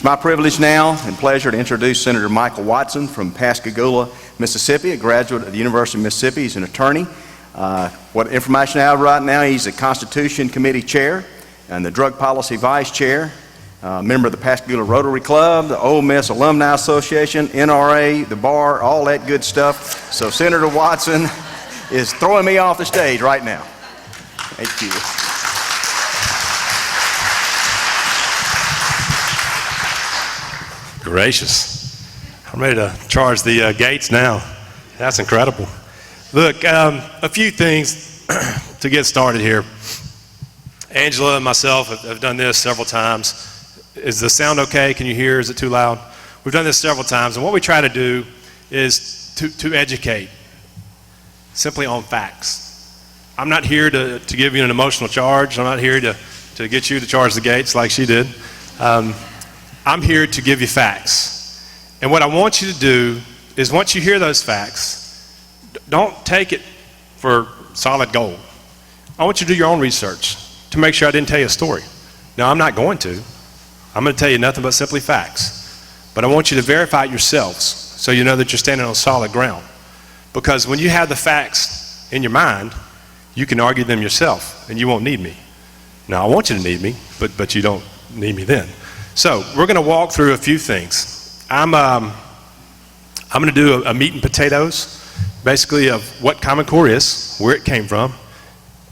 It's my privilege now and pleasure to introduce Senator Michael Watson from Pascagoula, Mississippi, a graduate of the University of Mississippi. He's an attorney. What information I have right now, he's the Constitution Committee Chair and the Drug Policy Vice Chair, member of the Pascagoula Rotary Club, the Ole Miss Alumni Association, NRA, the bar, all that good stuff. So Senator Watson is throwing me off the stage right now. Thank you. Gracious. I'm ready to charge the gates now. That's incredible. Look, a few things to get started here. Angela and myself have done this several times. Is the sound okay? Can you hear? Is it too loud? We've done this several times, and what we try to do is to educate simply on facts. I'm not here to give you an emotional charge. I'm not here to get you to charge the gates like she did. I'm here to give you facts. And what I want you to do is once you hear those facts, don't take it for solid gold. I want you to do your own research to make sure I didn't tell you a story. Now, I'm not going to. I'm going to tell you nothing but simply facts. But I want you to verify it yourselves so you know that you're standing on solid ground. Because when you have the facts in your mind, you can argue them yourself and you won't need me. Now, I want you to need me, but you don't need me then. So we're going to walk through a few things. I'm going to do a meat and potatoes, basically of what Common Core is, where it came from.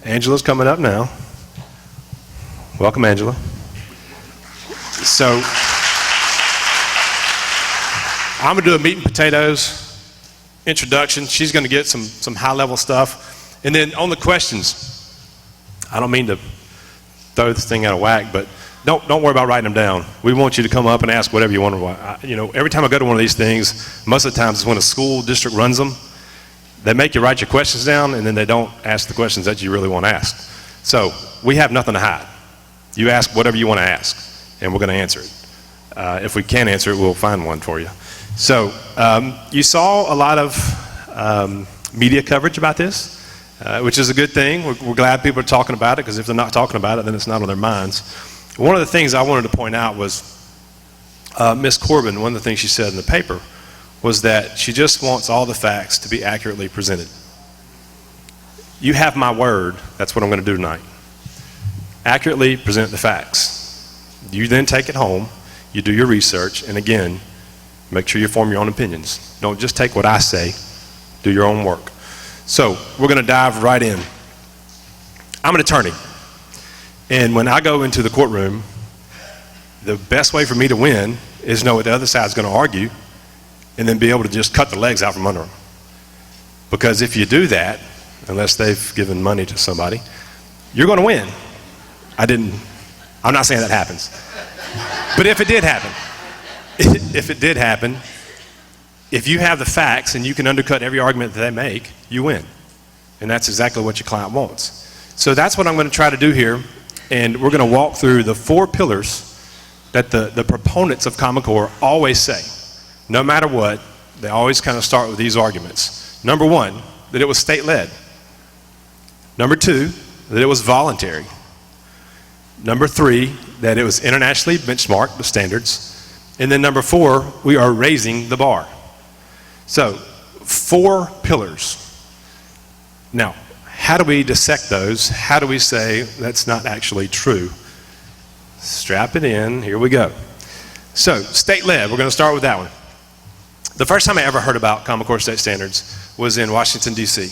Angela's coming up now. Welcome, Angela. So I'm going to do a meat and potatoes introduction. She's going to get some high-level stuff. And then on the questions, I don't mean to throw this thing out of whack, but don't worry about writing them down. We want you to come up and ask whatever you want to. You know, every time I go to one of these things, most of the times it's when a school district runs them, they make you write your questions down and then they don't ask the questions that you really want to ask. So we have nothing to hide. You ask whatever you want to ask and we're going to answer it. If we can't answer it, we'll find one for you. So you saw a lot of media coverage about this, which is a good thing. We're glad people are talking about it, because if they're not talking about it, then it's not on their minds. One of the things I wanted to point out was Ms. Corbin, one of the things she said in the paper was that she just wants all the facts to be accurately presented. You have my word, that's what I'm going to do tonight. Accurately present the facts. You then take it home, you do your research, and again, make sure you form your own opinions. Don't just take what I say, do your own work. So we're going to dive right in. I'm an attorney. And when I go into the courtroom, the best way for me to win is know what the other side's going to argue and then be able to just cut the legs out from under them. Because if you do that, unless they've given money to somebody, you're going to win. I'm not saying that happens. But if it did happen, if you have the facts and you can undercut every argument that they make, you win. And that's exactly what your client wants. So that's what I'm going to try to do here. And we're going to walk through the 4 pillars that the proponents of Common Core always say. No matter what, they always kind of start with these arguments. Number 1, that it was state-led. Number 2, that it was voluntary. Number 3, that it was internationally benchmarked, the standards. And then number 4, we are raising the bar. So, 4 pillars. Now, how do we dissect those? How do we say that's not actually true? Strap it in, here we go. So, state-led, we're going to start with that one. The first time I ever heard about Common Core state standards was in Washington, D.C.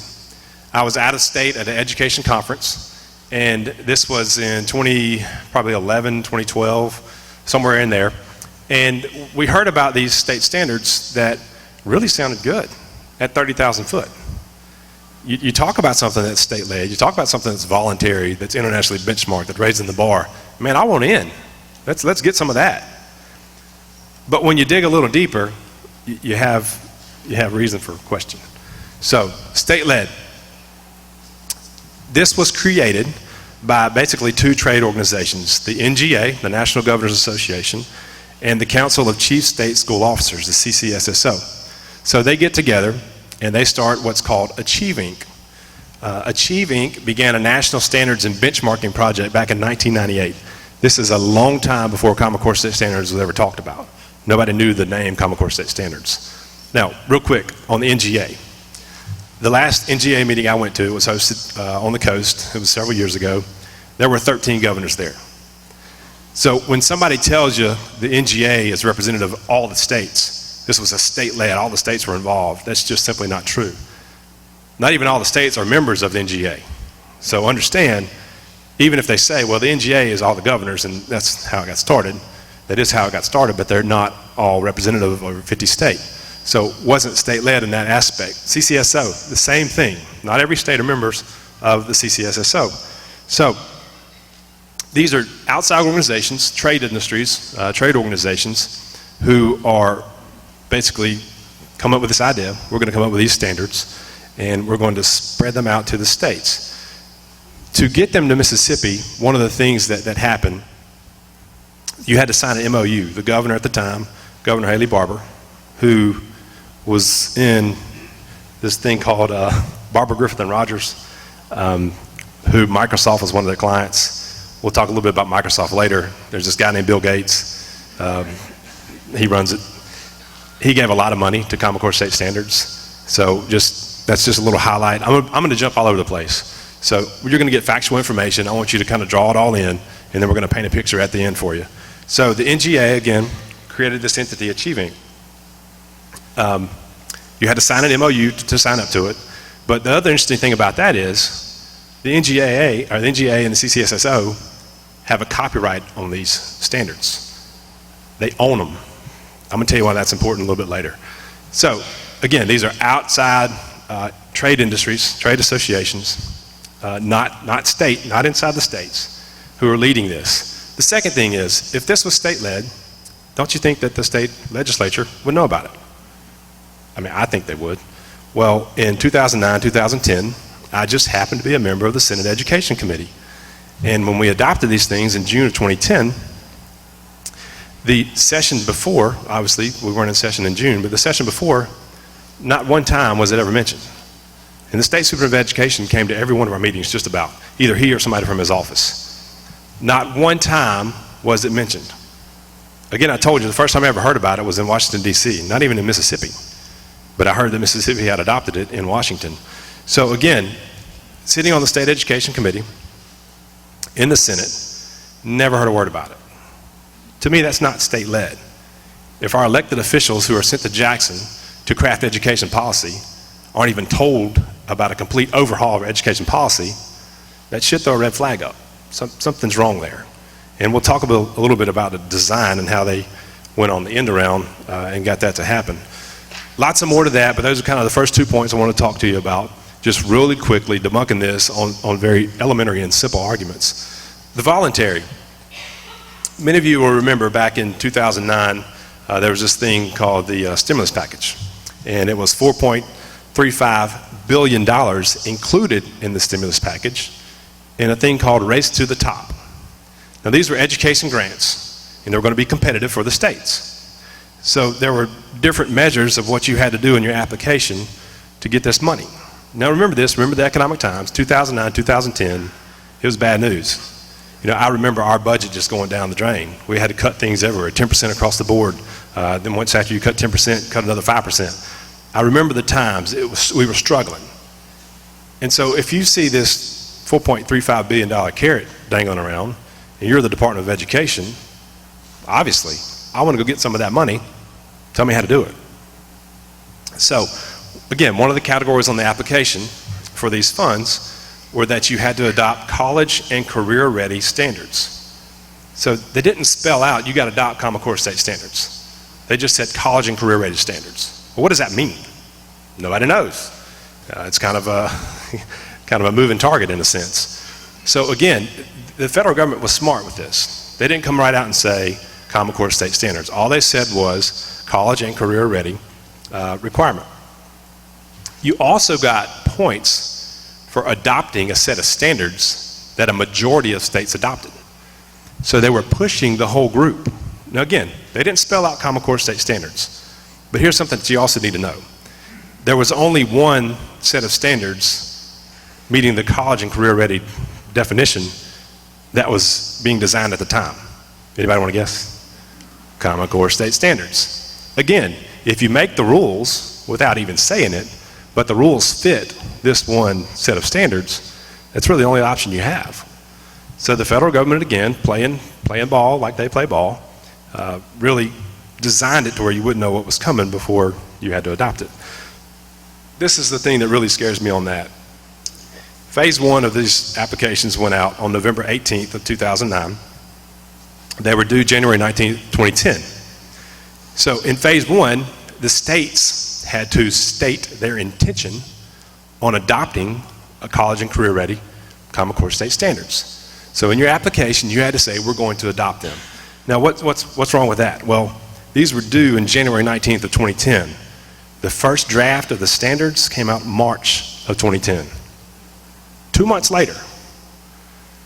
I was out of state at an education conference, and this was in probably 2012, somewhere in there. And we heard about these state standards that really sounded good at 30,000 foot. You talk about something that's state-led, you talk about something that's voluntary, that's internationally benchmarked, that's raising the bar. Man, I want in. Let's get some of that. But when you dig a little deeper, you have reason for question. So, state-led. This was created by basically 2 trade organizations, the NGA, the National Governors Association, and the Council of Chief State School Officers, the CCSSO. So they get together and they start what's called Achieve Inc. Achieve Inc. began a national standards and benchmarking project back in 1998. This is a long time before Common Core State Standards was ever talked about. Nobody knew the name Common Core State Standards. Now, real quick, on the NGA. The last NGA meeting I went to was hosted on the coast. It was several years ago. There were 13 governors there. So when somebody tells you the NGA is representative of all the states, this was a state-led, all the states were involved, that's just simply not true. Not even all the states are members of the NGA. So understand, even if they say, well, the NGA is all the governors and that's how it got started, that is how it got started, but they're not all representative of over 50 states. So it wasn't state-led in that aspect. CCSO, the same thing. Not every state are members of the CCSSO. So these are outside organizations, trade industries, trade organizations who are basically come up with this idea. We're going to come up with these standards and we're going to spread them out to the states. To get them to Mississippi, one of the things that happened, you had to sign an MOU. The governor at the time, Governor Haley Barbour, who was in this thing called Barbour, Griffith and Rogers, who Microsoft was one of their clients. We'll talk a little bit about Microsoft later. There's this guy named Bill Gates. He runs it. He gave a lot of money to Common Core State Standards. So that's just a little highlight. I'm going to jump all over the place. So you're going to get factual information. I want you to kind of draw it all in, and then we're going to paint a picture at the end for you. So the NGA, again, created this entity, Achieving. You had to sign an MOU to sign up to it. But the other interesting thing about that is the NGA and the CCSSO have a copyright on these standards. They own them. I'm going to tell you why that's important a little bit later. So again, these are outside trade industries, trade associations, not state, not inside the states, who are leading this. The second thing is, if this was state-led, don't you think that the state legislature would know about it? I mean, I think they would. Well, in 2009, 2010, I just happened to be a member of the Senate Education Committee. And when we adopted these things in June of 2010, the session before, obviously, we weren't in session in June, but the session before, not one time was it ever mentioned. And the State Superintendent of Education came to every one of our meetings just about, either he or somebody from his office. Not one time was it mentioned. Again, I told you, the first time I ever heard about it was in Washington, D.C., not even in Mississippi. But I heard that Mississippi had adopted it in Washington. So again, sitting on the State Education Committee in the Senate, never heard a word about it. To me, that's not state-led. If our elected officials who are sent to Jackson to craft education policy aren't even told about a complete overhaul of education policy, that should throw a red flag up. Something's wrong there. And we'll talk a little bit about the design and how they went on the end around and got that to happen. Lots of more to that, but those are kind of the first 2 points I want to talk to you about, just really quickly debunking this on very elementary and simple arguments. The voluntary. Many of you will remember back in 2009, there was this thing called the stimulus package, and it was $4.35 billion included in the stimulus package in a thing called Race to the Top. Now these were education grants, and they were going to be competitive for the states. So there were different measures of what you had to do in your application to get this money. Now remember the economic times, 2009, 2010, it was bad news. You know, I remember our budget just going down the drain. We had to cut things everywhere, 10% across the board. Then once after you cut 10%, cut another 5%. I remember the times, we were struggling. And so if you see this $4.35 billion carrot dangling around, and you're the Department of Education, obviously, I want to go get some of that money. Tell me how to do it. So, again, one of the categories on the application for these funds were that you had to adopt college and career-ready standards. So they didn't spell out, you got to adopt Common Core State Standards. They just said college and career-ready standards. Well, what does that mean? Nobody knows. It's kind of a moving target in a sense. So again, the federal government was smart with this. They didn't come right out and say Common Core State Standards. All they said was college and career-ready requirement. You also got points for adopting a set of standards that a majority of states adopted. So they were pushing the whole group. Now again, they didn't spell out Common Core State Standards, but here's something that you also need to know. There was only one set of standards meeting the college and career-ready definition that was being designed at the time? Anybody want to guess? Common Core state standards. Again, if you make the rules without even saying it, but the rules fit this one set of standards, that's really the only option you have. So the federal government, again, playing ball like they play ball, really designed it to where you wouldn't know what was coming before you had to adopt it. This is the thing that really scares me on that. Phase one of these applications went out on November 18th of 2009. They were due January 19th, 2010. So in phase one, the states had to state their intention on adopting a college and career ready Common Core state standards. So in your application, you had to say, we're going to adopt them. Now what's wrong with that? Well, these were due in January 19th of 2010. The first draft of the standards came out March of 2010. 2 months later.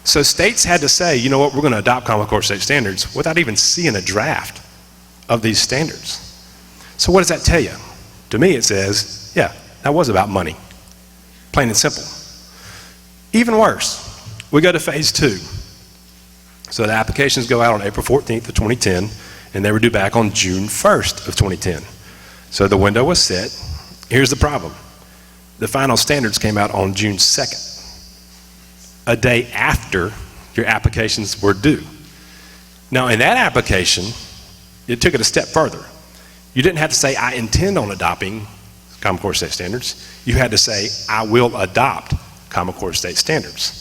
So states had to say, you know what, we're going to adopt Common Core state standards without even seeing a draft of these standards. So what does that tell you? To me it says, yeah, that was about money. Plain and simple. Even worse, we go to phase two. So the applications go out on April 14th of 2010, and they were due back on June 1st of 2010. So the window was set. Here's the problem. The final standards came out on June 2nd, a day after your applications were due. Now in that application, it took it a step further. You didn't have to say, I intend on adopting Common Core state standards. You had to say, I will adopt Common Core state standards.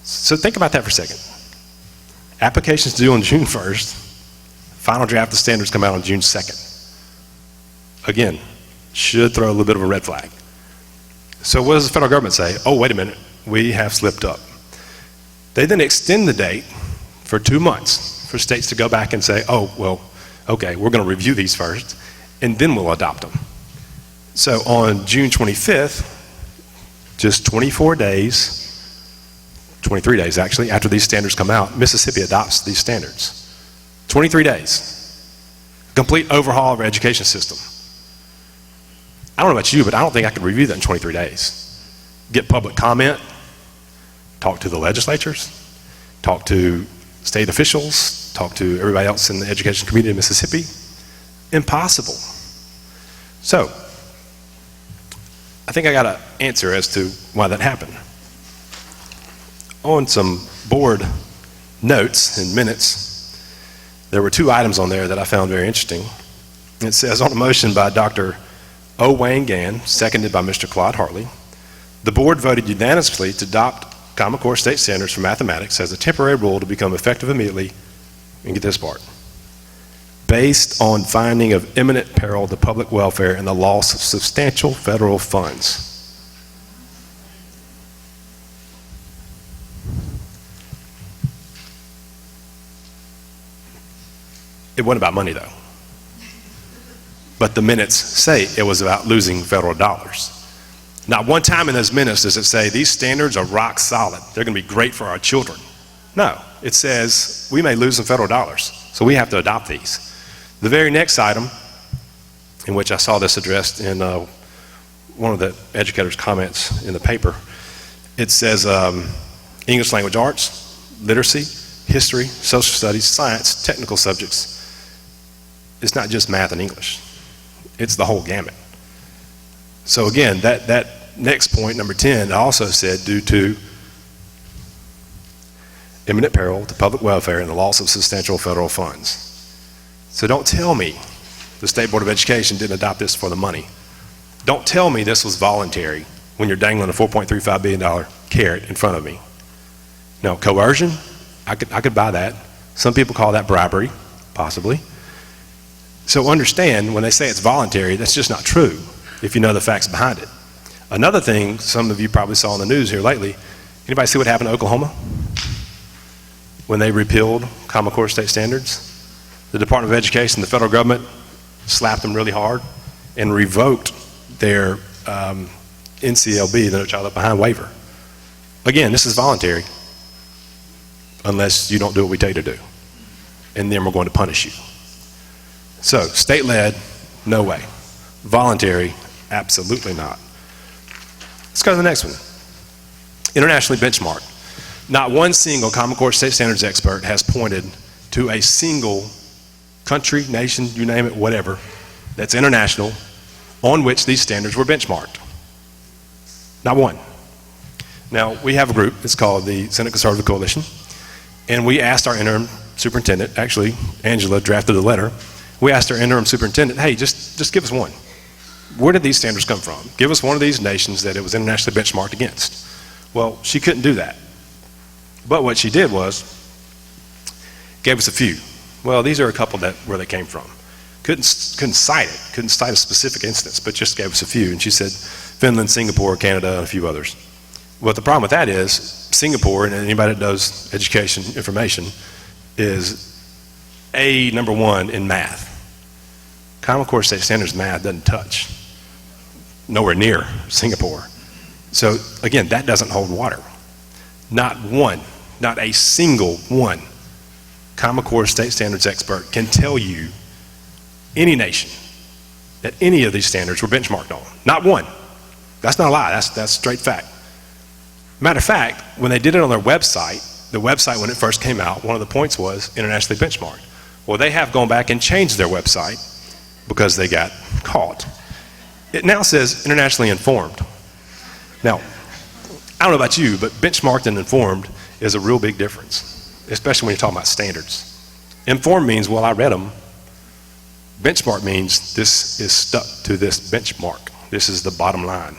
So think about that for a second. Applications due on June 1st, final draft of standards come out on June 2nd. Again, should throw a little bit of a red flag. So what does the federal government say? Oh, wait a minute, we have slipped up. They then extend the date for 2 months for states to go back and say, oh, well, okay, we're going to review these first, and then we'll adopt them. So on June 25th, just 24 days, 23 days actually, after these standards come out, Mississippi adopts these standards. 23 days. Complete overhaul of our education system. I don't know about you, but I don't think I could review that in 23 days. Get public comment, talk to the legislatures, talk to state officials, talk to everybody else in the education community in Mississippi. Impossible. So, I think I got an answer as to why that happened. On some board notes and minutes, there were 2 items on there that I found very interesting. It says, on a motion by Dr. O. Wayne Gann, seconded by Mr. Claude Hartley, the board voted unanimously to adopt Common Core state standards for mathematics as a temporary rule to become effective immediately, and get this part, based on finding of imminent peril to public welfare and the loss of substantial federal funds. It wasn't about money though. But the minutes say it was about losing federal dollars. Not one time in those minutes does it say these standards are rock solid. They're going to be great for our children. No, it says we may lose some federal dollars, so we have to adopt these. The very next item, in which I saw this addressed in one of the educators' comments in the paper, it says English language arts, literacy, history, social studies, science, technical subjects. It's not just math and English. It's the whole gamut. So again, that next point, number 10, also said due to imminent peril to public welfare and the loss of substantial federal funds. So don't tell me the State Board of Education didn't adopt this for the money. Don't tell me this was voluntary when you're dangling a $4.35 billion carrot in front of me. Now, coercion, I could buy that. Some people call that bribery, possibly. So understand, when they say it's voluntary, that's just not true if you know the facts behind it. Another thing some of you probably saw in the news here lately, anybody see what happened to Oklahoma when they repealed Common Core state standards? The Department of Education, the federal government, slapped them really hard and revoked their NCLB, the No Child Left Behind waiver. Again, this is voluntary unless you don't do what we tell you to do. And then we're going to punish you. So, state-led, no way. Voluntary, absolutely not. Let's go to the next one. Internationally benchmarked. Not one single Common Core state standards expert has pointed to a single country, nation, you name it, whatever, that's international, on which these standards were benchmarked. Not one. Now, we have a group, it's called the Senate Conservative Coalition, and we asked our interim superintendent, actually, Angela drafted a letter, we asked our interim superintendent, hey, just give us one. Where did these standards come from? Give us one of these nations that it was internationally benchmarked against. Well, she couldn't do that. But what she did was, gave us a few. Well, these are a couple where they came from. Couldn't cite it, couldn't cite a specific instance, but just gave us a few. And she said Finland, Singapore, Canada, and a few others. Well, the problem with that is Singapore, and anybody that does education information, is number one in math. Common Core state standards math doesn't touch. Nowhere near Singapore. So again, that doesn't hold water. Not one, not a single one Common Core state standards expert can tell you any nation that any of these standards were benchmarked on. Not one. That's not a lie, that's straight fact. Matter of fact, when they did it on their website, the website when it first came out, one of the points was internationally benchmarked. Well, they have gone back and changed their website because they got caught. It now says internationally informed. Now, I don't know about you, but benchmarked and informed is a real big difference, especially when you're talking about standards. Informed means, well, I read them. Benchmark means this is stuck to this benchmark. This is the bottom line.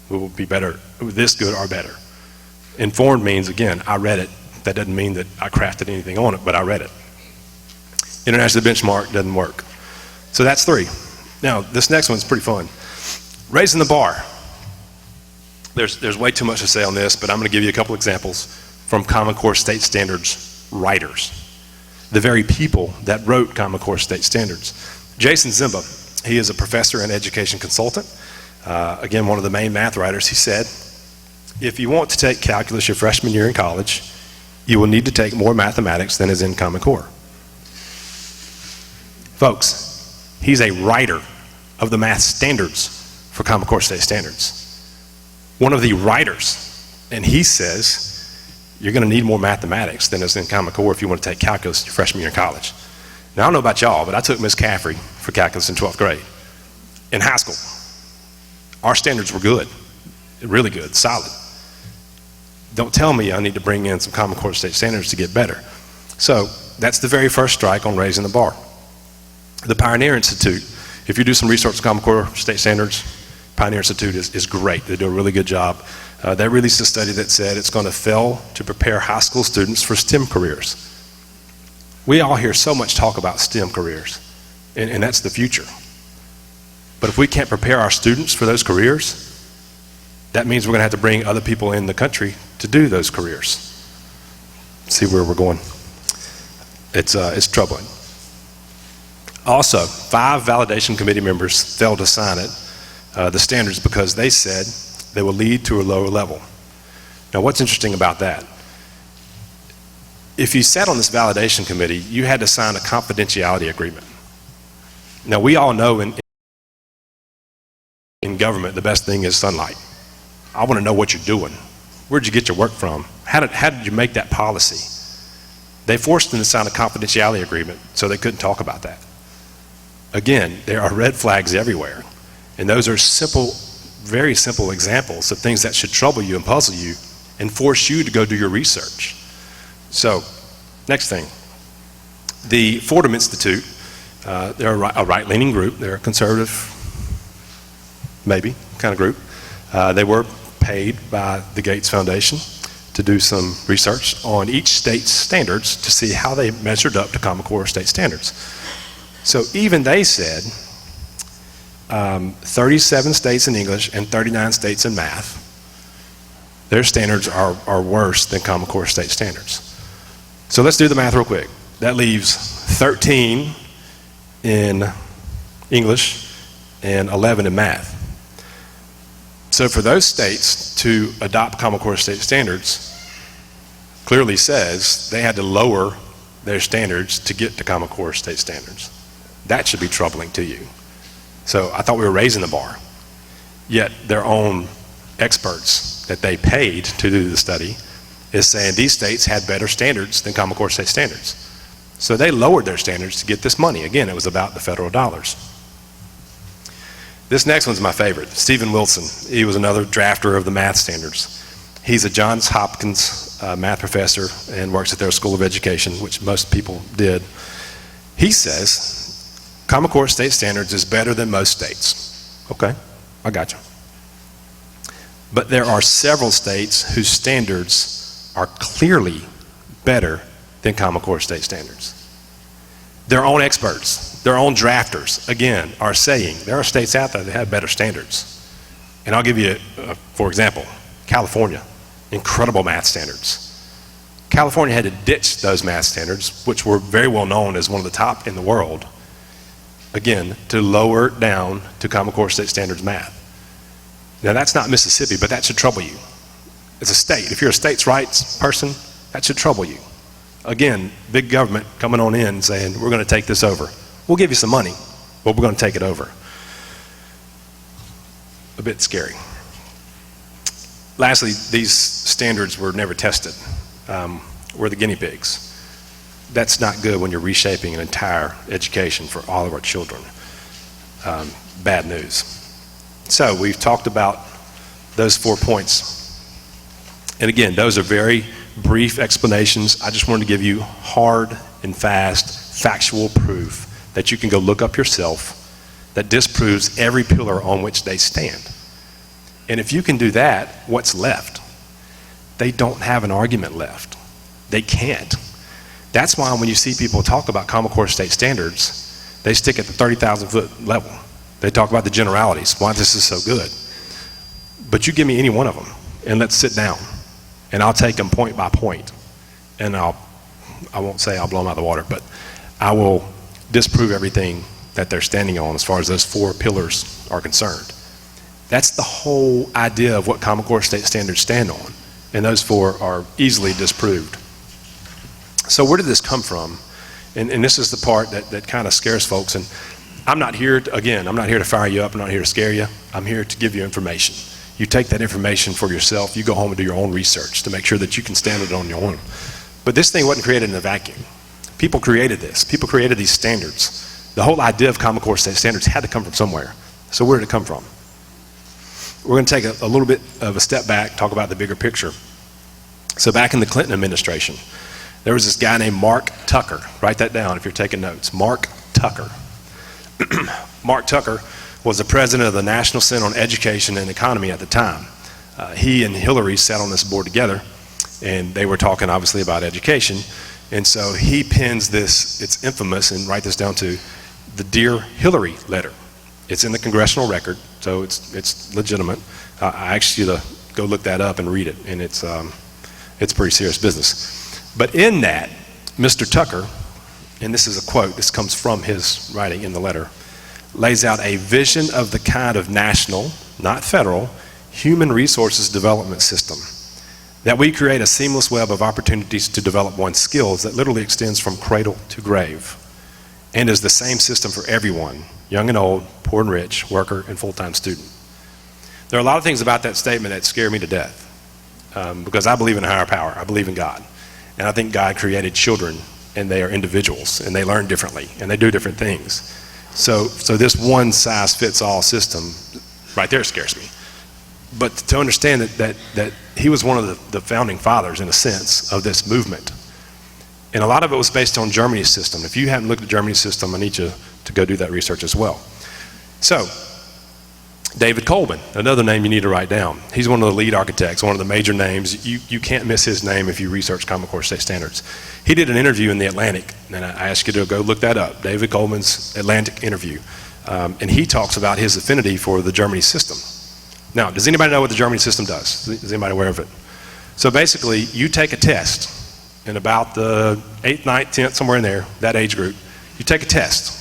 We will be better, this good or better. Informed means, again, I read it. That doesn't mean that I crafted anything on it, but I read it. International benchmark doesn't work. So that's 3. Now, this next one's pretty fun. Raising the bar. There's way too much to say on this, but I'm going to give you a couple examples from Common Core state standards writers. The very people that wrote Common Core state standards. Jason Zimba, he is a professor and education consultant. Again, one of the main math writers. He said, if you want to take calculus your freshman year in college, you will need to take more mathematics than is in Common Core. Folks, he's a writer of the math standards for Common Core state standards. One of the writers, and he says you're going to need more mathematics than is in Common Core if you want to take calculus your freshman year in college. Now, I don't know about y'all, but I took Miss Caffrey for calculus in 12th grade. In high school, our standards were good, really good, solid. Don't tell me I need to bring in some Common Core state standards to get better. So that's the very first strike on raising the bar. The Pioneer Institute, if you do some research on Common Core state standards, Pioneer Institute is great. They do a really good job. They released a study that said it's going to fail to prepare high school students for STEM careers. We all hear so much talk about STEM careers, and that's the future. But if we can't prepare our students for those careers, that means we're going to have to bring other people in the country to do those careers. See where we're going. It's troubling. Also, 5 validation committee members failed to sign it, the standards, because they said they will lead to a lower level. Now, what's interesting about that? If you sat on this validation committee, you had to sign a confidentiality agreement. Now, we all know in government, the best thing is sunlight. I want to know what you're doing. Where'd you get your work from? How did you make that policy? They forced them to sign a confidentiality agreement so they couldn't talk about that. Again, there are red flags everywhere. And those are simple, very simple examples of things that should trouble you and puzzle you and force you to go do your research. So, next thing. The Fordham Institute, they're a right-leaning group. They're a conservative, maybe, kind of group. They were paid by the Gates Foundation to do some research on each state's standards to see how they measured up to Common Core state standards. So even they said 37 states in English and 39 states in math, their standards are worse than Common Core state standards. So let's do the math real quick. That leaves 13 in English and 11 in math. So for those states to adopt Common Core state standards clearly says they had to lower their standards to get to Common Core state standards. That should be troubling to you. So I thought we were raising the bar. Yet their own experts that they paid to do the study is saying these states had better standards than Common Core state standards. So they lowered their standards to get this money. Again, it was about the federal dollars. This next one's my favorite. Stephen Wilson. He was another drafter of the math standards. He's a Johns Hopkins math professor and works at their School of Education, which most people did. He says Common Core state standards is better than most states. Okay, I got you. But there are several states whose standards are clearly better than Common Core state standards. Their own experts, their own drafters, again, are saying there are states out there that have better standards. And I'll give you, for example, California, incredible math standards. California had to ditch those math standards, which were very well known as one of the top in the world, again, to lower down to Common Core state standards math. Now that's not Mississippi, but that should trouble you. It's a state. If you're a states' rights person, that should trouble you. Again, big government coming on in and saying, we're going to take this over. We'll give you some money, but we're going to take it over. A bit scary. Lastly, these standards were never tested. We're the guinea pigs. That's not good when you're reshaping an entire education for all of our children. Bad news. So we've talked about those 4 points. And again, those are very brief explanations. I just wanted to give you hard and fast factual proof that you can go look up yourself that disproves every pillar on which they stand. And if you can do that, what's left? They don't have an argument left. They can't. That's why when you see people talk about Common Core state standards, they stick at the 30,000 foot level. They talk about the generalities, why this is so good. But you give me any one of them and let's sit down and I'll take them point by point. And I won't say I'll blow them out of the water, but I will disprove everything that they're standing on as far as those 4 pillars are concerned. That's the whole idea of what Common Core state standards stand on. And those 4 are easily disproved. So where did this come from? And this is the part that kind of scares folks. And I'm not here to, again, I'm not here to fire you up. I'm not here to scare you. I'm here to give you information. You take that information for yourself. You go home and do your own research to make sure that you can stand it on your own. But this thing wasn't created in a vacuum. People created this. People created these standards. The whole idea of Common Core state standards had to come from somewhere. So where did it come from? We're going to take a little bit of a step back, talk about the bigger picture. So back in the Clinton administration, there was this guy named Mark Tucker. Write that down if you're taking notes. Mark Tucker. Mark Tucker was the president of the National Center on Education and Economy at the time. He and Hillary sat on this board together, and they were talking obviously about education. And so he pens this, it's infamous, and write this down too, the Dear Hillary letter. It's in the congressional record, so it's legitimate. I asked you to go look that up and read it, and it's pretty serious business. But in that, Mr. Tucker, and this is a quote, this comes from his writing in the letter, lays out a vision of the kind of national, not federal, human resources development system, that we create a seamless web of opportunities to develop one's skills that literally extends from cradle to grave, and is the same system for everyone, young and old, poor and rich, worker and full-time student. There are a lot of things about that statement that scare me to death, because I believe in a higher power. I believe in God. And I think God created children, and they are individuals, and they learn differently, and they do different things. So this one-size-fits-all system right there scares me. But to understand that he was one of the founding fathers, in a sense, of this movement. And a lot of it was based on Germany's system. If you haven't looked at Germany's system, I need you to go do that research as well. So, David Coleman, another name you need to write down. He's one of the lead architects, one of the major names. You can't miss his name if you research Common Core state standards. He did an interview in the Atlantic, and I ask you to go look that up, David Coleman's Atlantic interview. And he talks about his affinity for the Germany system. Now, does anybody know what the Germany system does? Is anybody aware of it? So basically, you take a test in about the 8th, 9th, 10th, somewhere in there, that age group. You take a test.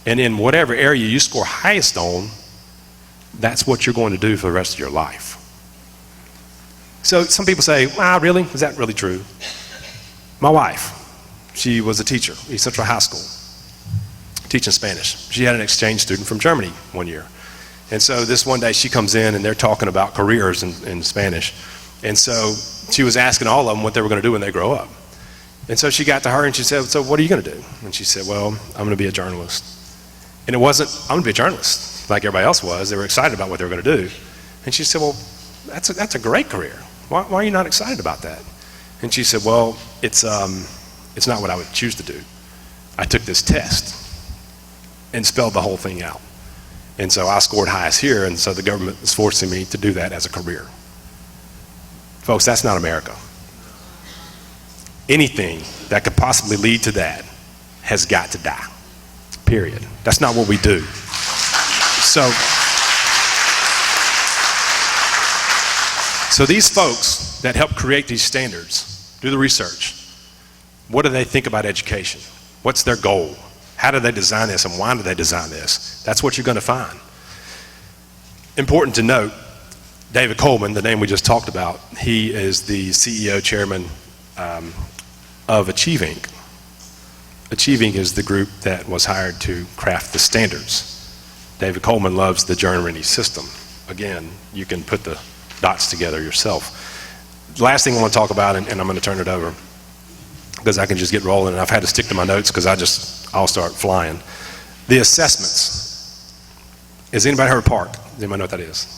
And in whatever area you score highest on, that's what you're going to do for the rest of your life. So some people say, wow, really? Is that really true? My wife, she was a teacher at East Central High School, teaching Spanish. She had an exchange student from Germany one year. And so this one day she comes in and they're talking about careers in Spanish. And so she was asking all of them what they were going to do when they grow up. And so she got to her and she said, so what are you going to do? And she said, well, I'm going to be a journalist. And it wasn't, I'm going to be a journalist like everybody else was. They were excited about what they were going to do. And she said, well, that's a great career. Why are you not excited about that? And she said, well, it's not what I would choose to do. I took this test and spelled the whole thing out. And so I scored highest here, and so the government is forcing me to do that as a career. Folks, that's not America. Anything that could possibly lead to that has got to die, period. That's not what we do. So these folks that help create these standards, do the research, what do they think about education? What's their goal? How do they design this, and why do they design this? That's what you're going to find. Important to note, David Coleman, the name we just talked about, he is the CEO, chairman of Achieve Inc. Achieve Inc. is the group that was hired to craft the standards. David Coleman loves the journey system. Again, you can put the dots together yourself. The last thing I want to talk about, and I'm going to turn it over, because I can just get rolling, and I've had to stick to my notes because I'll start flying. The assessments. Has anybody heard of PARC? Does anybody know what that is?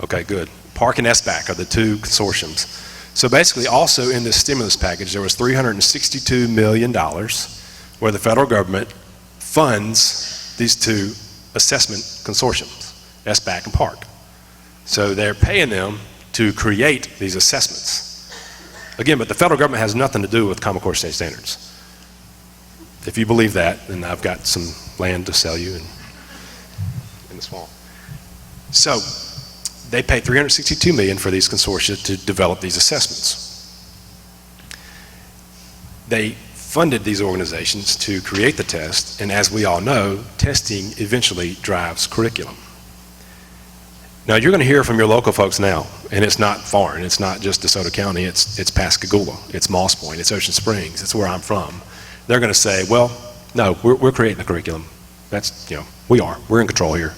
Okay, good. PARC and SBAC are the two consortiums. So basically, also in this stimulus package, there was $362 million where the federal government funds these two assessment consortiums, SBAC and PARC. So they're paying them to create these assessments. Again, but the federal government has nothing to do with Common Core state standards. If you believe that, then I've got some land to sell you in the swamp. So they pay $362 million for these consortia to develop these assessments. They funded these organizations to create the test, and as we all know, testing eventually drives curriculum. Now you're going to hear from your local folks now, and it's not foreign. It's not just DeSoto County. It's Pascagoula. It's Moss Point. It's Ocean Springs. It's where I'm from. They're going to say, well, no, we're creating the curriculum. That's, we're in control here.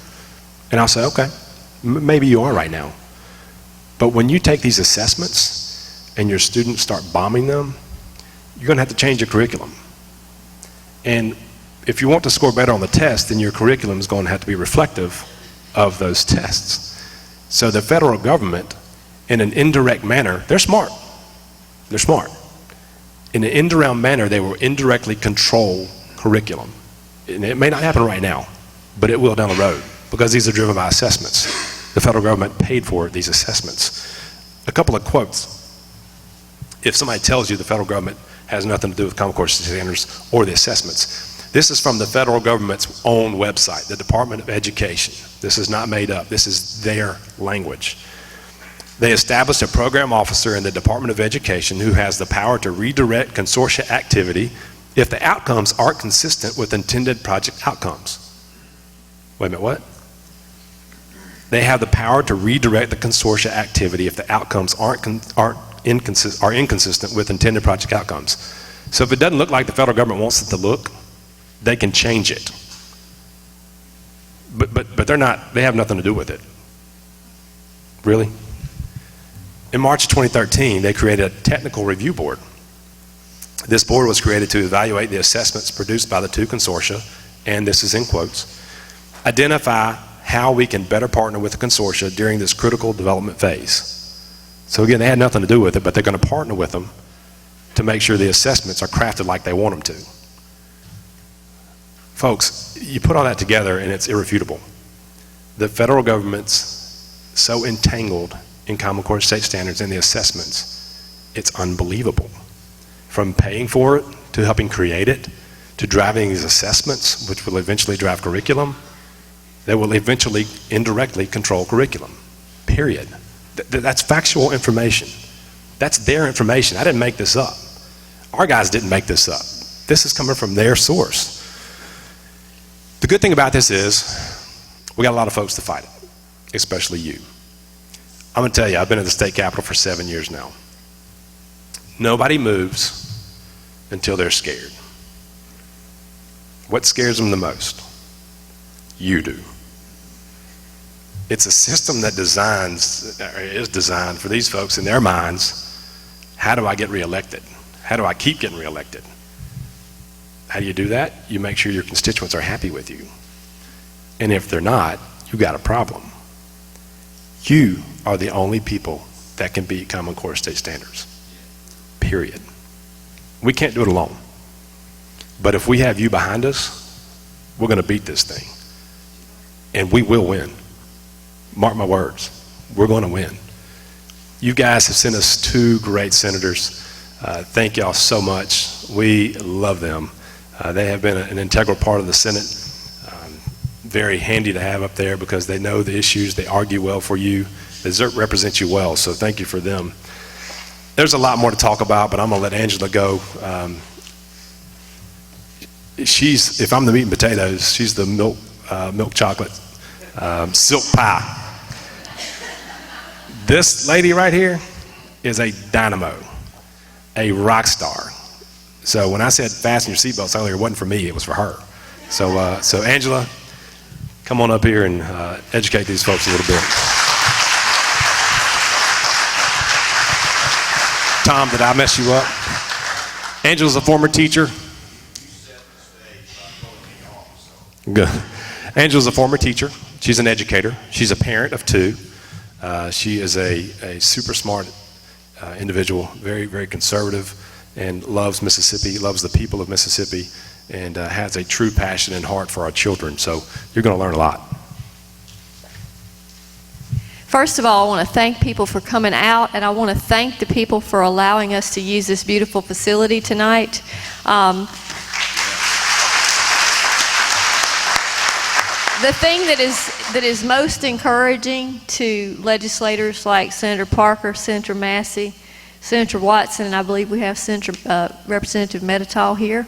And I'll say, okay, maybe you are right now. But when you take these assessments and your students start bombing them, you're going to have to change your curriculum. And if you want to score better on the test, then your curriculum is going to have to be reflective of those tests. So the federal government, in an indirect manner, they're smart. They're smart. In an indirect manner, they will indirectly control curriculum. And it may not happen right now, but it will down the road, because these are driven by assessments. The federal government paid for these assessments. A couple of quotes. If somebody tells you the federal government has nothing to do with Common Core standards or the assessments, this is from the federal government's own website, the Department of Education. This is not made up. This is their language. They established a program officer in the Department of Education who has the power to redirect consortia activity if the outcomes aren't consistent with intended project outcomes. Wait a minute, what? They have the power to redirect the consortia activity if the outcomes are inconsistent with intended project outcomes. So if it doesn't look like the federal government wants it to look, they can change it. But they have nothing to do with it. Really? In March 2013, they created a technical review board. This board was created to evaluate the assessments produced by the two consortia, and this is in quotes, identify how we can better partner with the consortia during this critical development phase. So again, they had nothing to do with it, but they're going to partner with them to make sure the assessments are crafted like they want them to. Folks, you put all that together and it's irrefutable. The federal government's so entangled in Common Core state standards and the assessments, it's unbelievable. From paying for it, to helping create it, to driving these assessments, which will eventually drive curriculum, they will eventually indirectly control curriculum, period. That's factual information. That's their information. I didn't make this up. Our guys didn't make this up. This is coming from their source. The good thing about this is we got a lot of folks to fight it, especially you. I'm going to tell you, I've been at the state capitol for 7 years now. Nobody moves until they're scared. What scares them the most? You do. It's a system that is designed for these folks in their minds. How do I get reelected? How do I keep getting reelected? How do you do that? You make sure your constituents are happy with you. And if they're not, you got a problem. You are the only people that can beat Common Core state standards. Period. We can't do it alone. But if we have you behind us, we're going to beat this thing. And we will win. Mark my words. We're going to win. You guys have sent us 2 great senators. Thank y'all so much. We love them. They have been an integral part of the Senate. Very handy to have up there because they know the issues. They argue well for you. They represent you well. So thank you for them. There's a lot more to talk about, but I'm going to let Angela go. If I'm the meat and potatoes, she's the milk chocolate silk pie. This lady right here is a dynamo, a rock star. So when I said fasten your seatbelts earlier, it wasn't for me, it was for her. So Angela, come on up here and educate these folks a little bit. Tom, did I mess you up? Angela's a former teacher. Good. Angela's a former teacher. She's an educator. She's a parent of 2. She is a super smart individual, very, very conservative, and loves Mississippi, loves the people of Mississippi, and has a true passion and heart for our children. So you're going to learn a lot. First of all, I want to thank people for coming out, and I want to thank the people for allowing us to use this beautiful facility tonight. The thing that is most encouraging to legislators like Senator Parker, Senator Massey, Senator Watson, and I believe we have Representative Medetol here,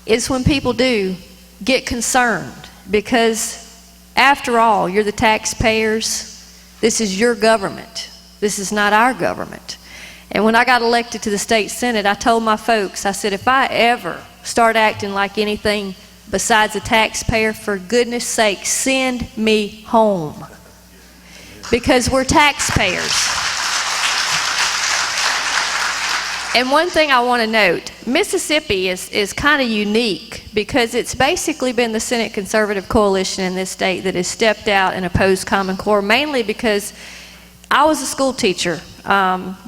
is when people do get concerned, because after all, you're the taxpayers. This is your government. This is not our government. And when I got elected to the state Senate, I told my folks, I said, if I ever start acting like anything besides a taxpayer, for goodness sake, send me home. Because we're taxpayers. And one thing I want to note, Mississippi is kind of unique because it's basically been the Senate Conservative Coalition in this state that has stepped out and opposed Common Core, mainly because I was a school teacher.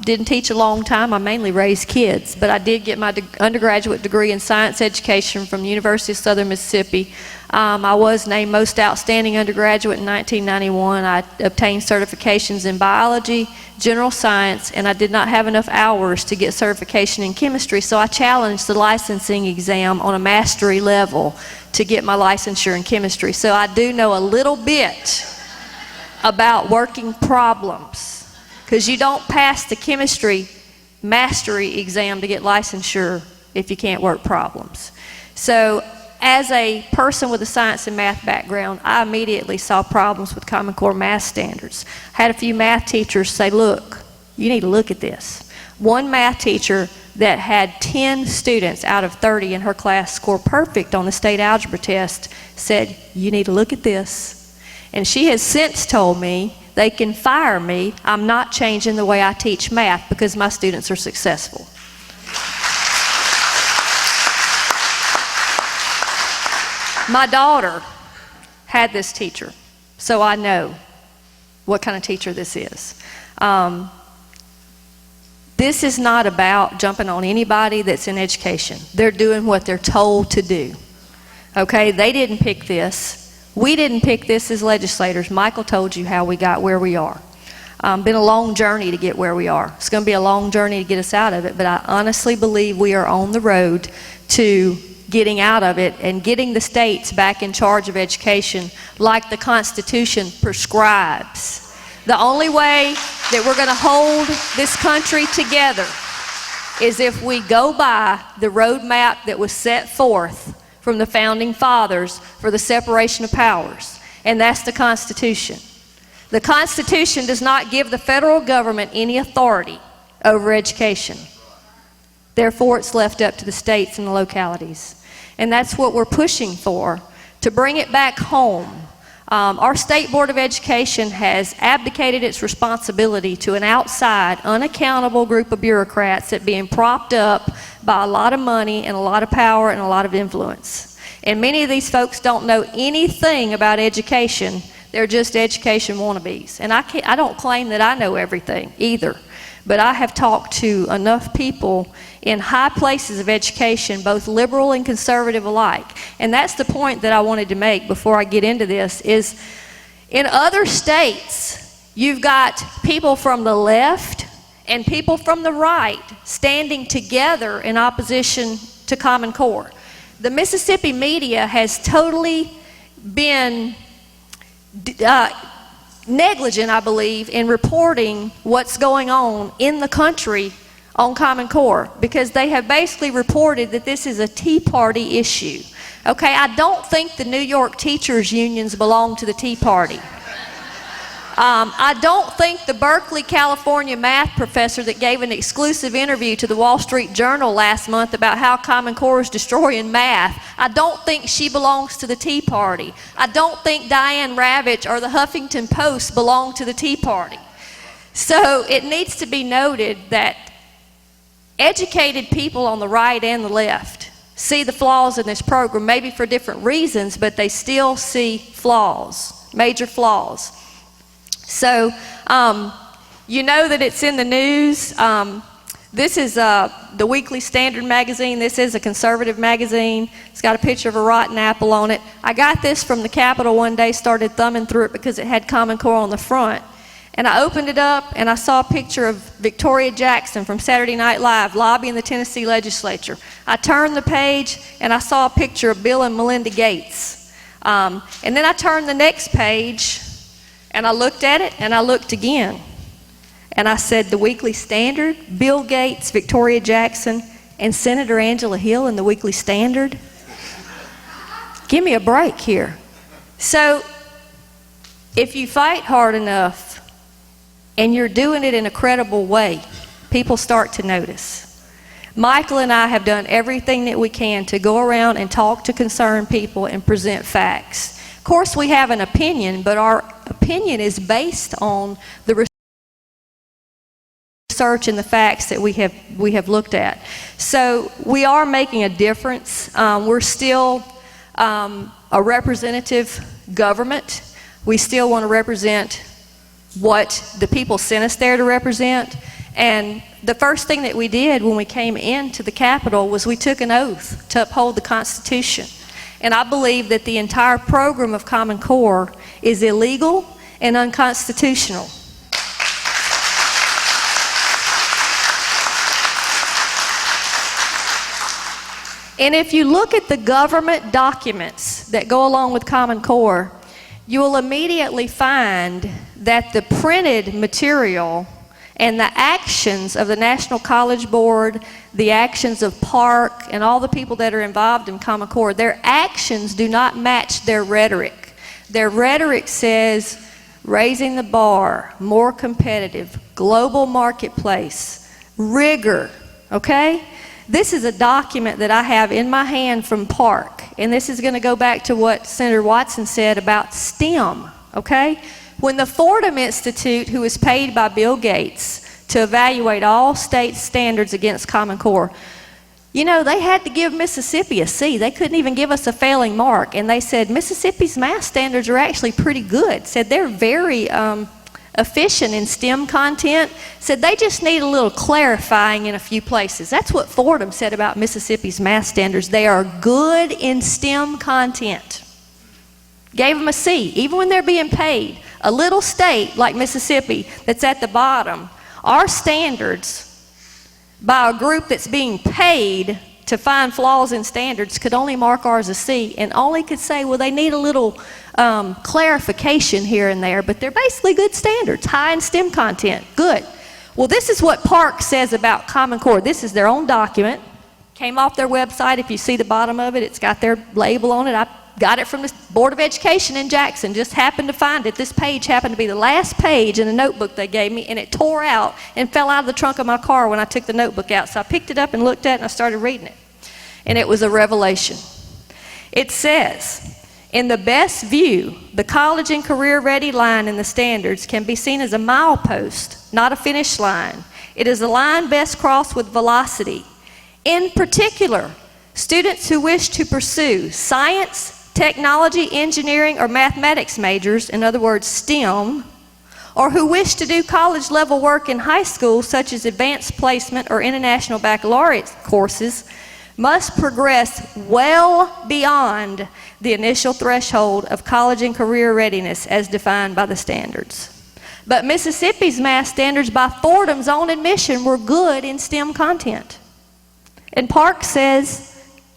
Didn't teach a long time. I mainly raised kids, but I did get my undergraduate degree in science education from the University of Southern Mississippi. I was named most outstanding undergraduate in 1991. I obtained certifications in biology, general science, and I did not have enough hours to get certification in chemistry, so I challenged the licensing exam on a mastery level to get my licensure in chemistry. So I do know a little bit about working problems, because you don't pass the chemistry mastery exam to get licensure if you can't work problems. So as a person with a science and math background, I immediately saw problems with Common Core math standards. I had a few math teachers say, look, you need to look at this. One math teacher that had 10 students out of 30 in her class score perfect on the state algebra test said, you need to look at this. And she has since told me they can fire me. I'm not changing the way I teach math because my students are successful. My daughter had this teacher, so I know what kind of teacher this is. This is not about jumping on anybody that's in education. They're doing what they're told to do. Okay, they didn't pick this. We didn't pick this as legislators. Michael told you how we got where we are. Been a long journey to get where we are. It's going to be a long journey to get us out of it, but I honestly believe we are on the road to getting out of it and getting the states back in charge of education like the Constitution prescribes. The only way that we're going to hold this country together is if we go by the roadmap that was set forth from the Founding Fathers for the separation of powers, and that's the Constitution. The Constitution does not give the federal government any authority over education. Therefore, it's left up to the states and the localities. And that's what we're pushing for, to bring it back home. Our State Board of Education has abdicated its responsibility to an outside, unaccountable group of bureaucrats that are being propped up by a lot of money and a lot of power and a lot of influence. And many of these folks don't know anything about education. They're just education wannabes. And I don't claim that I know everything either. But I have talked to enough people in high places of education, both liberal and conservative alike. And that's the point that I wanted to make before I get into this, is in other states, you've got people from the left and people from the right standing together in opposition to Common Core. The Mississippi media has totally been negligent, I believe, in reporting what's going on in the country on Common Core, because they have basically reported that this is a Tea Party issue. Okay, I don't think the New York teachers' unions belong to the Tea Party. I don't think the Berkeley, California math professor that gave an exclusive interview to the Wall Street Journal last month about how Common Core is destroying math, I don't think she belongs to the Tea Party. I don't think Diane Ravitch or the Huffington Post belong to the Tea Party. So it needs to be noted that educated people on the right and the left see the flaws in this program, maybe for different reasons, but they still see flaws, major flaws. So, you know that it's in the news. This is the Weekly Standard magazine. This is a conservative magazine. It's got a picture of a rotten apple on it. I got this from the Capitol one day, started thumbing through it because it had Common Core on the front. And I opened it up and I saw a picture of Victoria Jackson from Saturday Night Live lobbying the Tennessee legislature. I turned the page and I saw a picture of Bill and Melinda Gates. And then I turned the next page and I looked at it and I looked again. And I said, the Weekly Standard, Bill Gates, Victoria Jackson, and Senator Angela Hill in the Weekly Standard? Give me a break here. So, if you fight hard enough and you're doing it in a credible way, people start to notice. Michael and I have done everything that we can to go around and talk to concerned people and present facts. Of course, we have an opinion, but our opinion is based on the research and the facts that we have looked at. So we are making a difference. We're still a representative government. We still want to represent what the people sent us there to represent. And the first thing that we did when we came into the Capitol was we took an oath to uphold the Constitution. And I believe that the entire program of Common Core is illegal and unconstitutional. And if you look at the government documents that go along with Common Core, you will immediately find that the printed material and the actions of the National College Board, the actions of Park, and all the people that are involved in Common Core, their actions do not match their rhetoric. Their rhetoric says raising the bar, more competitive, global marketplace, rigor, okay? This is a document that I have in my hand from Park, and this is going to go back to what Senator Watson said about STEM, okay? When the Fordham Institute, who is paid by Bill Gates to evaluate all state standards against Common Core, you know, they had to give Mississippi a C. They couldn't even give us a failing mark, and they said Mississippi's math standards are actually pretty good. Said they're very efficient in STEM content. Said they just need a little clarifying in a few places. That's what Fordham said about Mississippi's math standards. They are good in STEM content. Gave them a C, even when they're being paid. A little state like Mississippi that's at the bottom, our standards by a group that's being paid to find flaws in standards could only mark ours a C and only could say, well, they need a little clarification here and there, but they're basically good standards, high in STEM content, good. Well, this is what Park says about Common Core. This is their own document, came off their website. If you see the bottom of it, it's got their label on it. I got it from the Board of Education in Jackson, just happened to find it. This page happened to be the last page in a notebook they gave me, and it tore out and fell out of the trunk of my car when I took the notebook out. So I picked it up and looked at it and I started reading it. And it was a revelation. It says, In the best view, the college and career-ready line in the standards can be seen as a milepost, not a finish line. It is a line best crossed with velocity. In particular, students who wish to pursue science, technology, engineering, or mathematics majors, in other words, STEM, or who wish to do college-level work in high school, such as advanced placement or international baccalaureate courses, must progress well beyond the initial threshold of college and career readiness as defined by the standards. But Mississippi's math standards by Fordham's own admission were good in STEM content. And Park says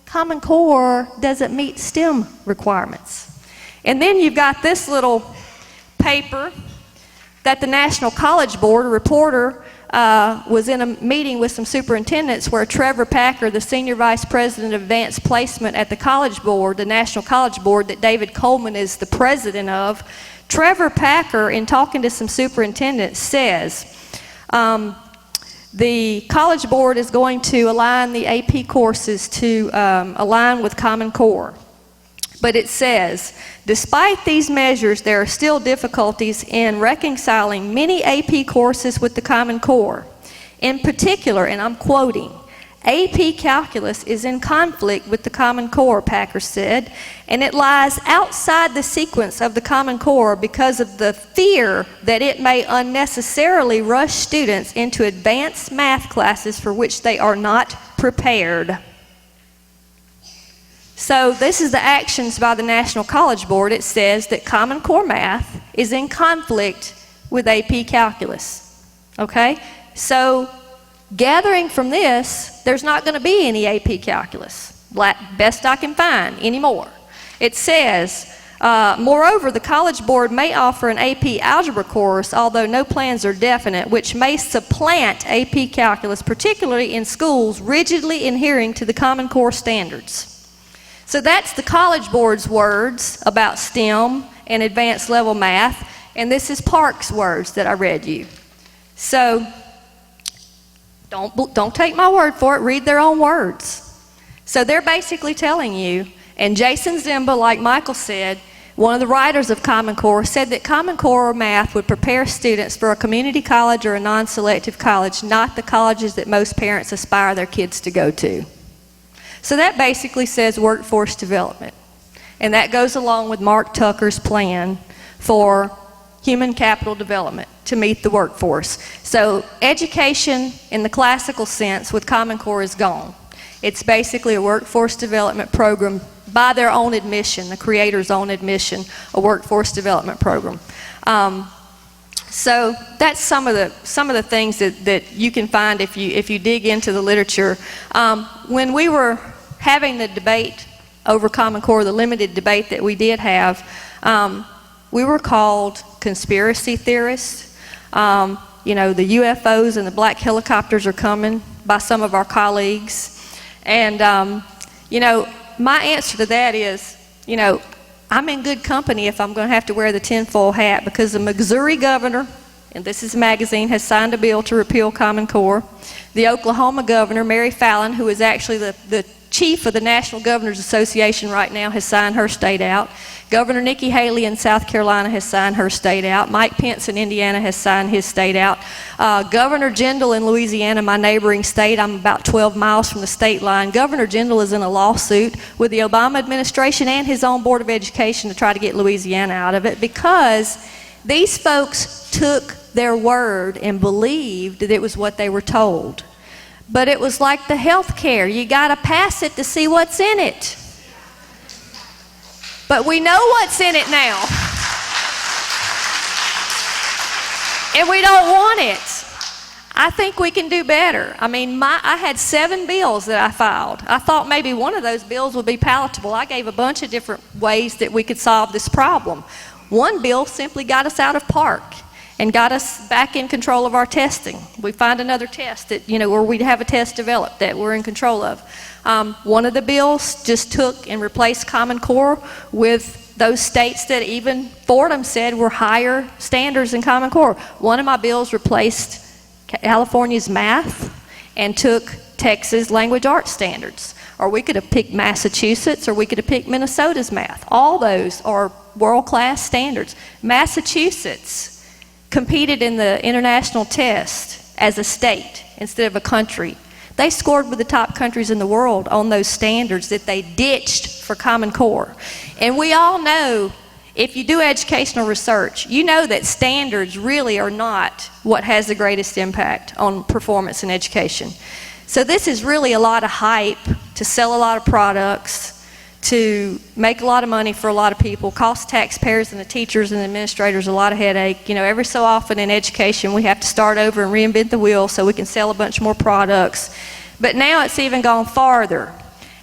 Common Core doesn't meet STEM requirements. And then you've got this little paper that the National College Board, a reporter was in a meeting with some superintendents where Trevor Packer, the Senior Vice President of Advanced Placement at the College Board, the National College Board that David Coleman is the president of, Trevor Packer, in talking to some superintendents, says the College Board is going to align the AP courses to align with Common Core. But it says, despite these measures, there are still difficulties in reconciling many AP courses with the Common Core. In particular, and I'm quoting, AP Calculus is in conflict with the Common Core, Packer said, and it lies outside the sequence of the Common Core because of the fear that it may unnecessarily rush students into advanced math classes for which they are not prepared. So this is the actions by the National College Board. It says that Common Core math is in conflict with AP Calculus. Okay? So gathering from this, there's not going to be any AP Calculus, best I can find, anymore. It says, moreover, the College Board may offer an AP Algebra course, although no plans are definite, which may supplant AP Calculus, particularly in schools rigidly adhering to the Common Core standards. So that's the College Board's words about STEM and advanced level math, and this is Park's words that I read you. So don't take my word for it, read their own words. So they're basically telling you, and Jason Zimba, like Michael said, one of the writers of Common Core, said that Common Core math would prepare students for a community college or a non-selective college, not the colleges that most parents aspire their kids to go to. So that basically says workforce development. And that goes along with Mark Tucker's plan for human capital development to meet the workforce. So education in the classical sense with Common Core is gone. It's basically a workforce development program by their own admission, the creator's own admission, a workforce development program. So that's some of the things that you can find if you dig into the literature. When we were having the debate over Common Core, the limited debate that we did have, we were called conspiracy theorists. You know, the UFOs and the black helicopters are coming by some of our colleagues. And, you know, my answer to that is, you know, I'm in good company if I'm going to have to wear the tinfoil hat, because the Missouri governor, and this is a magazine, has signed a bill to repeal Common Core. The Oklahoma governor, Mary Fallon, who is actually the chief of the National Governors Association right now, has signed her state out. Governor Nikki Haley in South Carolina has signed her state out. Mike Pence in Indiana has signed his state out. Governor Jindal in Louisiana, my neighboring state, I'm about 12 miles from the state line. Governor Jindal is in a lawsuit with the Obama administration and his own Board of Education to try to get Louisiana out of it, because these folks took their word and believed that it was what they were told. But it was like the health care. You got to pass it to see what's in it. But we know what's in it now. And we don't want it. I think we can do better. I mean, I had 7 bills that I filed. I thought maybe one of those bills would be palatable. I gave a bunch of different ways that we could solve this problem. One bill simply got us out of Park and got us back in control of our testing. We find another test that, you know, where we have a test developed that we're in control of. One of the bills just took and replaced Common Core with those states that even Fordham said were higher standards than Common Core. One of my bills replaced California's math and took Texas language arts standards. Or we could have picked Massachusetts, or we could have picked Minnesota's math. All those are world-class standards. Massachusetts competed in the international test as a state instead of a country. They scored with the top countries in the world on those standards that they ditched for Common Core. And we all know, if you do educational research, you know that standards really are not what has the greatest impact on performance in education. So this is really a lot of hype to sell a lot of products, to make a lot of money for a lot of people, cost taxpayers and the teachers and the administrators a lot of headache. You know, every so often in education we have to start over and reinvent the wheel so we can sell a bunch more products. But now it's even gone farther.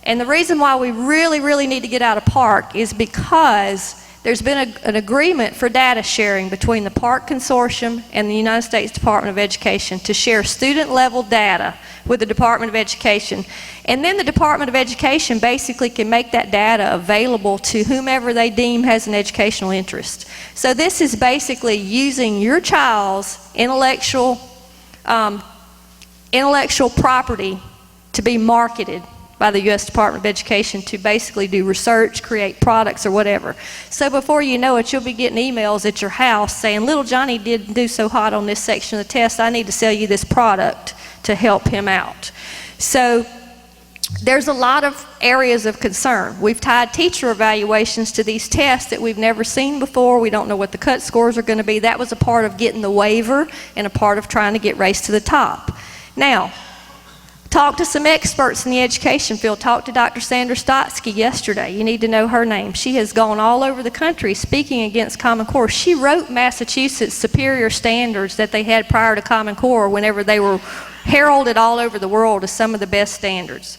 And the reason why we really need to get out of PARC is because there's been an agreement for data sharing between the PARC Consortium and the United States Department of Education to share student-level data with the Department of Education. And then the Department of Education basically can make that data available to whomever they deem has an educational interest. So this is basically using your child's intellectual property to be marketed by the U.S. Department of Education to basically do research, create products, or whatever. So before you know it, you'll be getting emails at your house saying, little Johnny didn't do so hot on this section of the test, I need to sell you this product to help him out. So there's a lot of areas of concern. We've tied teacher evaluations to these tests that we've never seen before. We don't know what the cut scores are going to be. That was a part of getting the waiver and a part of trying to get Race to the Top. Now, talk to some experts in the education field. Talk to Dr. Sandra Stotsky yesterday. You need to know her name. She has gone all over the country speaking against Common Core. She wrote Massachusetts' superior standards that they had prior to Common Core whenever they were heralded all over the world as some of the best standards.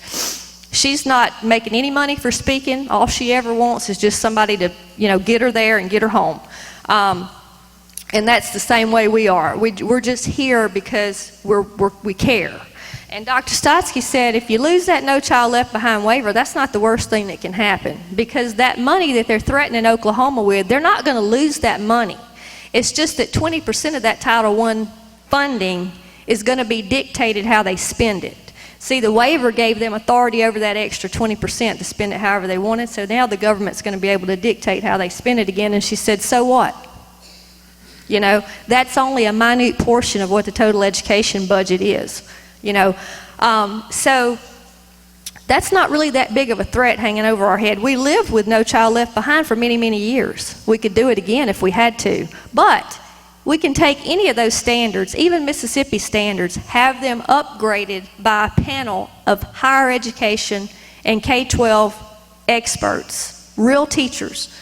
She's not making any money for speaking. All she ever wants is just somebody to, get her there and get her home. And that's the same way we are. We're just here because we care. And Dr. Stotsky said, if you lose that No Child Left Behind waiver, that's not the worst thing that can happen. Because that money that they're threatening Oklahoma with, they're not going to lose that money. It's just that 20% of that Title I funding is going to be dictated how they spend it. See, the waiver gave them authority over that extra 20% to spend it however they wanted, so now the government's going to be able to dictate how they spend it again. And she said, so what? That's only a minute portion of what the total education budget is. So that's not really that big of a threat hanging over our head. We lived with No Child Left Behind for many years. We could do it again if we had to. But we can take any of those standards, even Mississippi standards, have them upgraded by a panel of higher education and K-12 experts, real teachers,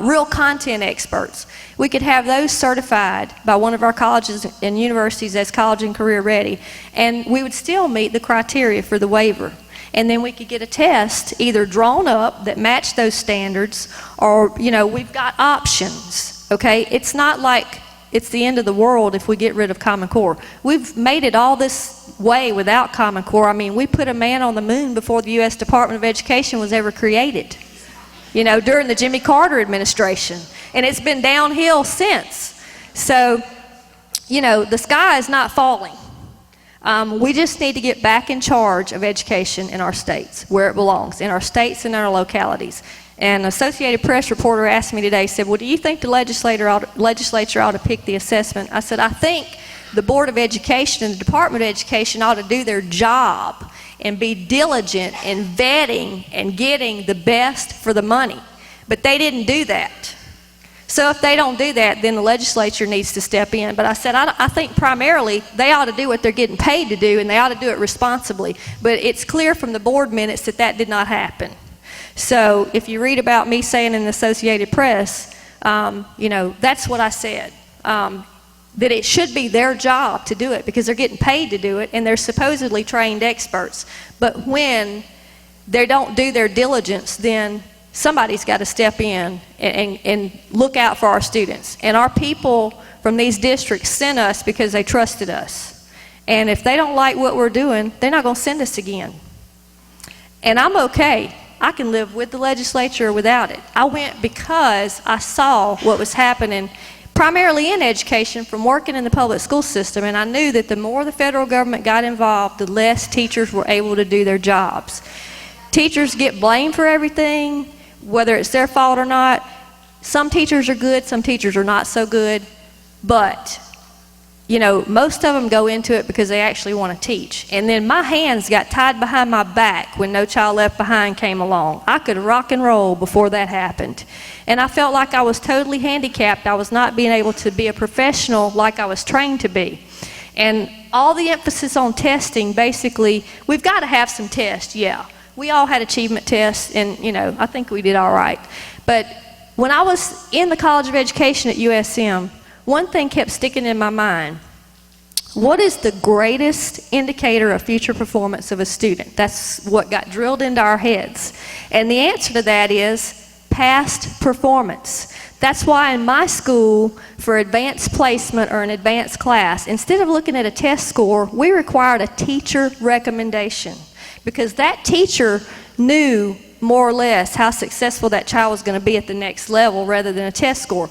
real content experts. We could have those certified by one of our colleges and universities as college and career ready, and we would still meet the criteria for the waiver. And then we could get a test either drawn up that matched those standards, or we've got options. Okay, it's not like it's the end of the world if we get rid of Common Core. We've made it all this way without Common Core. I mean, we put a man on the moon before the U.S. Department of Education was ever created, during the Jimmy Carter administration. And it's been downhill since. So, the sky is not falling. We just need to get back in charge of education in our states, where it belongs, in our states and in our localities. And Associated Press reporter asked me today, said, well, do you think the legislature ought to pick the assessment? I said, I think the Board of Education and the Department of Education ought to do their job and be diligent in vetting and getting the best for the money. But they didn't do that. So if they don't do that, then the legislature needs to step in. But I said, I think primarily they ought to do what they're getting paid to do, and they ought to do it responsibly. But it's clear from the board minutes that that did not happen. So if you read about me saying in the Associated Press, that's what I said. That it should be their job to do it because they're getting paid to do it, and they're supposedly trained experts. But when they don't do their diligence, then somebody's got to step in and look out for our students. And our people from these districts sent us because they trusted us. And if they don't like what we're doing, they're not going to send us again. And I'm okay. I can live with the legislature or without it. I went because I saw what was happening primarily in education from working in the public school system, and I knew that the more the federal government got involved, the less teachers were able to do their jobs. Teachers get blamed for everything, whether it's their fault or not. Some teachers are good, some teachers are not so good, but you know, most of them go into it because they actually want to teach. And then my hands got tied behind my back when No Child Left Behind came along. I could rock and roll before that happened. And I felt like I was totally handicapped. I was not being able to be a professional like I was trained to be. And all the emphasis on testing, basically, we've got to have some tests, yeah. We all had achievement tests, and you know, I think we did all right. But when I was in the College of Education at USM, one thing kept sticking in my mind. What is the greatest indicator of future performance of a student? That's what got drilled into our heads. And the answer to that is past performance. That's why in my school, for advanced placement or an advanced class, instead of looking at a test score, we required a teacher recommendation, because that teacher knew more or less how successful that child was going to be at the next level rather than a test score.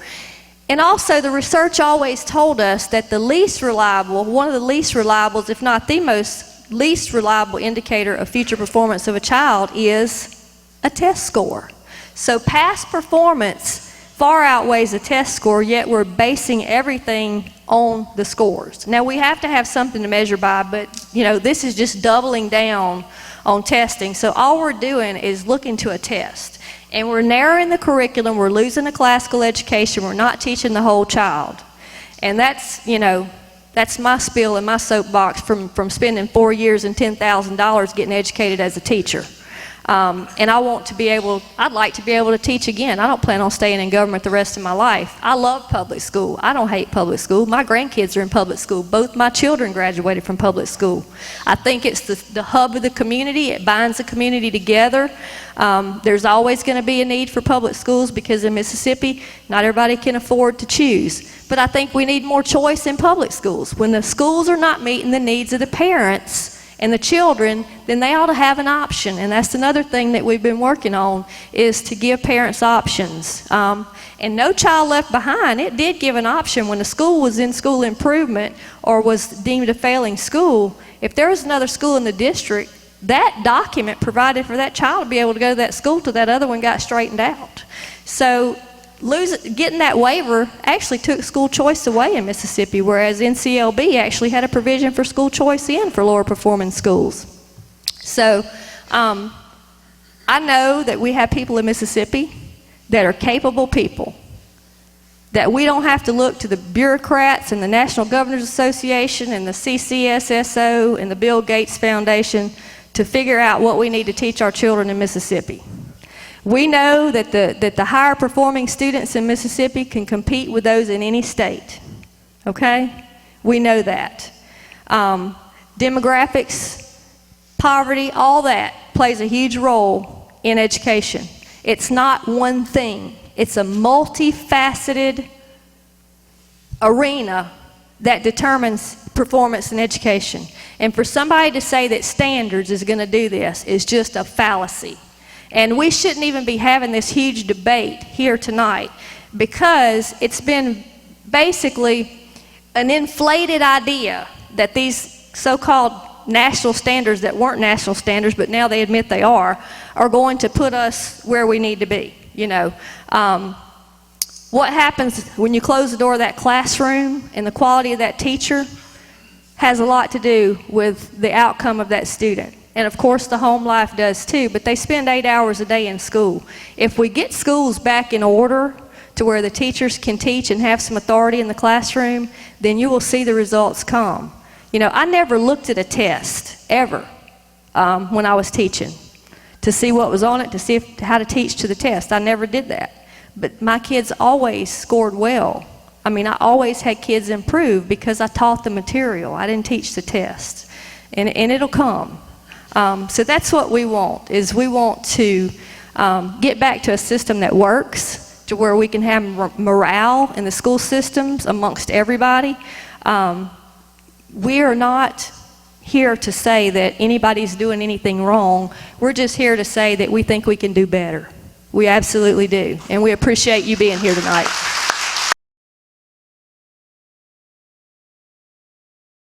And also, the research always told us that the least reliable, one of the least reliable, if not the least reliable indicator of future performance of a child is a test score. So past performance far outweighs a test score, yet we're basing everything on the scores. Now, we have to have something to measure by, but you know, this is just doubling down on testing. So all we're doing is looking to a test. And we're narrowing the curriculum, we're losing the classical education, we're not teaching the whole child. And that's, you know, that's my spiel and my soapbox from spending 4 years and $10,000 getting educated as a teacher. And I'd like to be able to teach again. I don't plan on staying in government the rest of my life. I love public school. I don't hate public school. My grandkids are in public school. Both my children graduated from public school. I think it's the hub of the community. It binds the community together. There's always going to be a need for public schools because in Mississippi, not everybody can afford to choose. But I think we need more choice in public schools. When the schools are not meeting the needs of the parents and the children, then they ought to have an option. And that's another thing that we've been working on, is to give parents options. And No Child Left Behind, it did give an option when the school was in school improvement or was deemed a failing school. If there was another school in the district, that document provided for that child to be able to go to that school till that other one got straightened out. So getting that waiver actually took school choice away in Mississippi, whereas NCLB actually had a provision for school choice in for lower performing schools. So I know that we have people in Mississippi that are capable people, that we don't have to look to the bureaucrats and the National Governors Association and the CCSSO and the Bill Gates Foundation to figure out what we need to teach our children in Mississippi. We know that the higher performing students in Mississippi can compete with those in any state, okay? We know that. Demographics, poverty, all that plays a huge role in education. It's not one thing. It's a multifaceted arena that determines performance in education. And for somebody to say that standards is going to do this is just a fallacy. And we shouldn't even be having this huge debate here tonight, because it's been basically an inflated idea that these so-called national standards that weren't national standards, but now they admit they are going to put us where we need to be. You know, what happens when you close the door of that classroom and the quality of that teacher has a lot to do with the outcome of that student. And of course the home life does too, but they spend 8 hours a day in school. If we get schools back in order to where the teachers can teach and have some authority in the classroom, then you will see the results come. You know, I never looked at a test, ever, when I was teaching, to see what was on it, to see how to teach to the test. I never did that. But my kids always scored well. I mean, I always had kids improve because I taught the material. I didn't teach the test. And it'll come. So that's what we want, is we want to get back to a system that works, to where we can have morale in the school systems amongst everybody. We are not here to say that anybody's doing anything wrong. We're just here to say that we think we can do better. We absolutely do. And we appreciate you being here tonight.